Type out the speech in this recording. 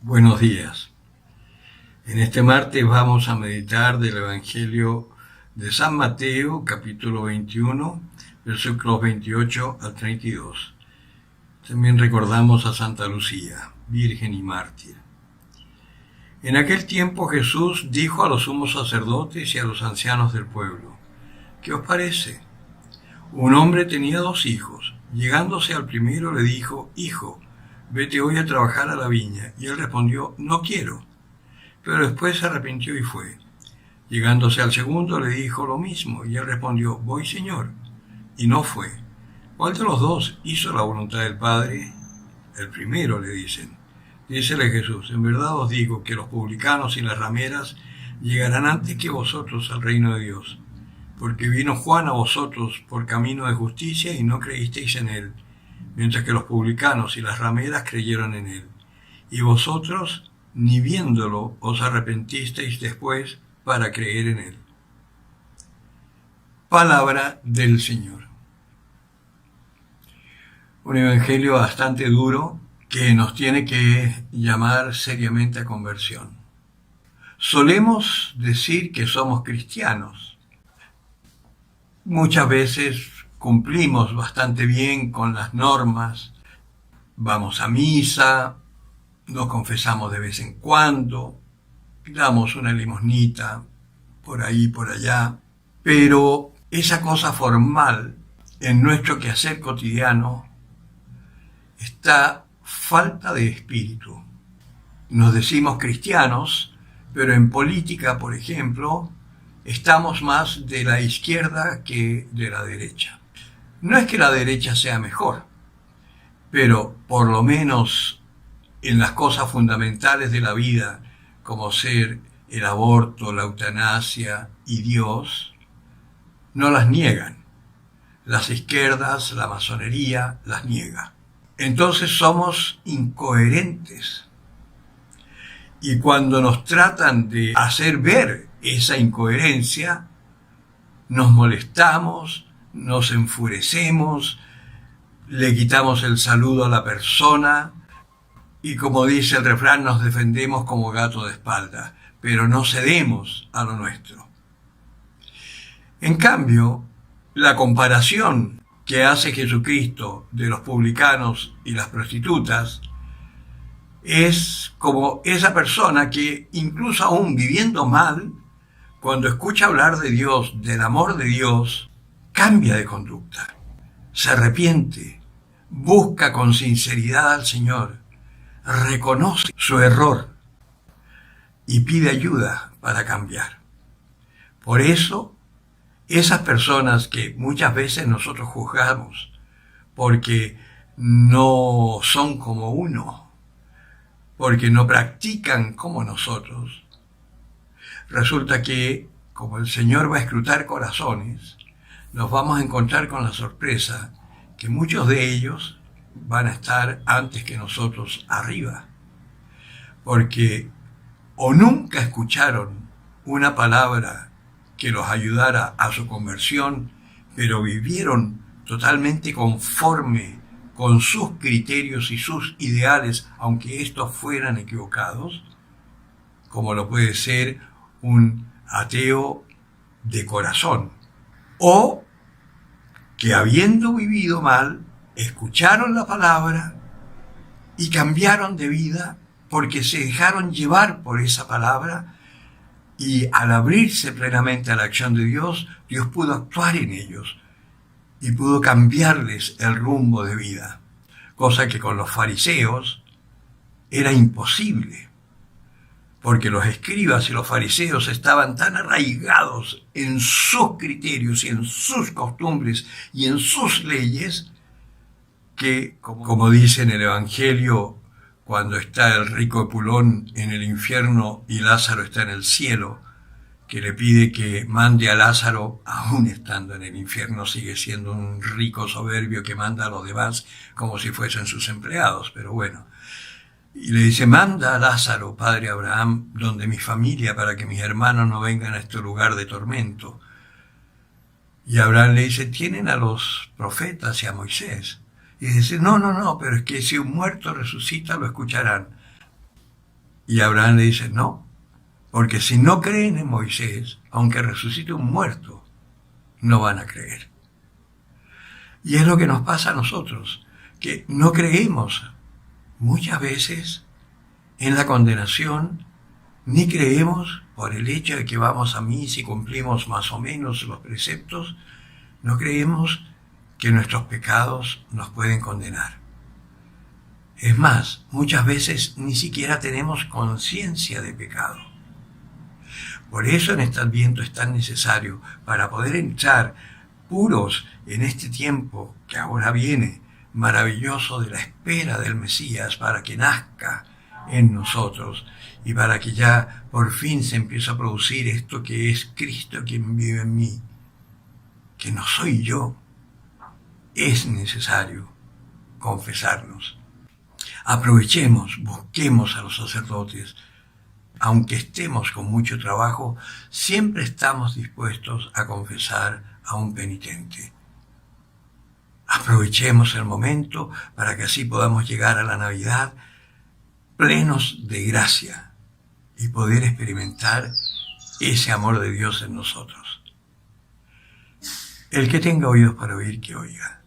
Buenos días. En este martes vamos a meditar del Evangelio de San Mateo, capítulo 21, versículos 28 al 32. También recordamos a Santa Lucía, virgen y mártir. En aquel tiempo Jesús dijo a los sumos sacerdotes y a los ancianos del pueblo: ¿Qué os parece? Un hombre tenía 2 hijos. Llegándose al primero le dijo: Hijo, vete hoy a trabajar a la viña. Y él respondió: No quiero. Pero después se arrepintió y fue. Llegándose al segundo le dijo lo mismo. Y él respondió: Voy, Señor. Y no fue. ¿Cuál de los 2 hizo la voluntad del Padre? El primero, le dicen. Dícele Jesús: En verdad os digo que los publicanos y las rameras llegarán antes que vosotros al reino de Dios. Porque vino Juan a vosotros por camino de justicia y no creísteis en él, mientras que los publicanos y las rameras creyeron en él. Y vosotros, ni viéndolo, os arrepentisteis después para creer en él. Palabra del Señor. Un evangelio bastante duro que nos tiene que llamar seriamente a conversión. Solemos decir que somos cristianos. Muchas veces cumplimos bastante bien con las normas, vamos a misa, nos confesamos de vez en cuando, damos una limosnita por ahí, por allá, pero esa cosa formal en nuestro quehacer cotidiano está falta de espíritu. Nos decimos cristianos, pero en política, por ejemplo, estamos más de la izquierda que de la derecha. No es que la derecha sea mejor, pero por lo menos en las cosas fundamentales de la vida, como ser el aborto, la eutanasia y Dios, no las niegan. Las izquierdas, la masonería, las niega. Entonces somos incoherentes. Y cuando nos tratan de hacer ver esa incoherencia, nos molestamos, nos enfurecemos, le quitamos el saludo a la persona y, como dice el refrán, nos defendemos como gato de espalda, pero no cedemos a lo nuestro. En cambio, la comparación que hace Jesucristo de los publicanos y las prostitutas es como esa persona que, incluso aún viviendo mal, cuando escucha hablar de Dios, del amor de Dios, cambia de conducta, se arrepiente, busca con sinceridad al Señor, reconoce su error y pide ayuda para cambiar. Por eso, esas personas que muchas veces nosotros juzgamos porque no son como uno, porque no practican como nosotros, resulta que, como el Señor va a escrutar corazones, nos vamos a encontrar con la sorpresa que muchos de ellos van a estar antes que nosotros arriba, porque o nunca escucharon una palabra que los ayudara a su conversión, pero vivieron totalmente conforme con sus criterios y sus ideales, aunque estos fueran equivocados, como lo puede ser un ateo de corazón, o que, habiendo vivido mal, escucharon la palabra y cambiaron de vida porque se dejaron llevar por esa palabra, y al abrirse plenamente a la acción de Dios, Dios pudo actuar en ellos y pudo cambiarles el rumbo de vida, cosa que con los fariseos era imposible, porque los escribas y los fariseos estaban tan arraigados en sus criterios y en sus costumbres y en sus leyes, que, como dice en el Evangelio, cuando está el rico Epulón en el infierno y Lázaro está en el cielo, que le pide que mande a Lázaro, aún estando en el infierno, sigue siendo un rico soberbio que manda a los demás como si fuesen sus empleados, pero bueno. Y le dice: manda a Lázaro, padre Abraham, donde mi familia, para que mis hermanos no vengan a este lugar de tormento. Y Abraham le dice: tienen a los profetas y a Moisés. Y dice: no, pero es que si un muerto resucita, lo escucharán. Y Abraham le dice, no, porque si no creen en Moisés, aunque resucite un muerto, no van a creer. Y es lo que nos pasa a nosotros, que no creemos muchas veces en la condenación, ni creemos por el hecho de que vamos a misa y cumplimos más o menos los preceptos, no creemos que nuestros pecados nos pueden condenar. Es más, muchas veces ni siquiera tenemos conciencia de pecado. Por eso en este Adviento es tan necesario, para poder entrar puros en este tiempo que ahora viene, maravilloso de la espera del Mesías, para que nazca en nosotros y para que ya por fin se empiece a producir esto que es Cristo quien vive en mí, que no soy yo. Es necesario confesarnos. Aprovechemos, busquemos a los sacerdotes. Aunque estemos con mucho trabajo, siempre estamos dispuestos a confesar a un penitente. Aprovechemos el momento para que así podamos llegar a la Navidad plenos de gracia y poder experimentar ese amor de Dios en nosotros. El que tenga oídos para oír, que oiga.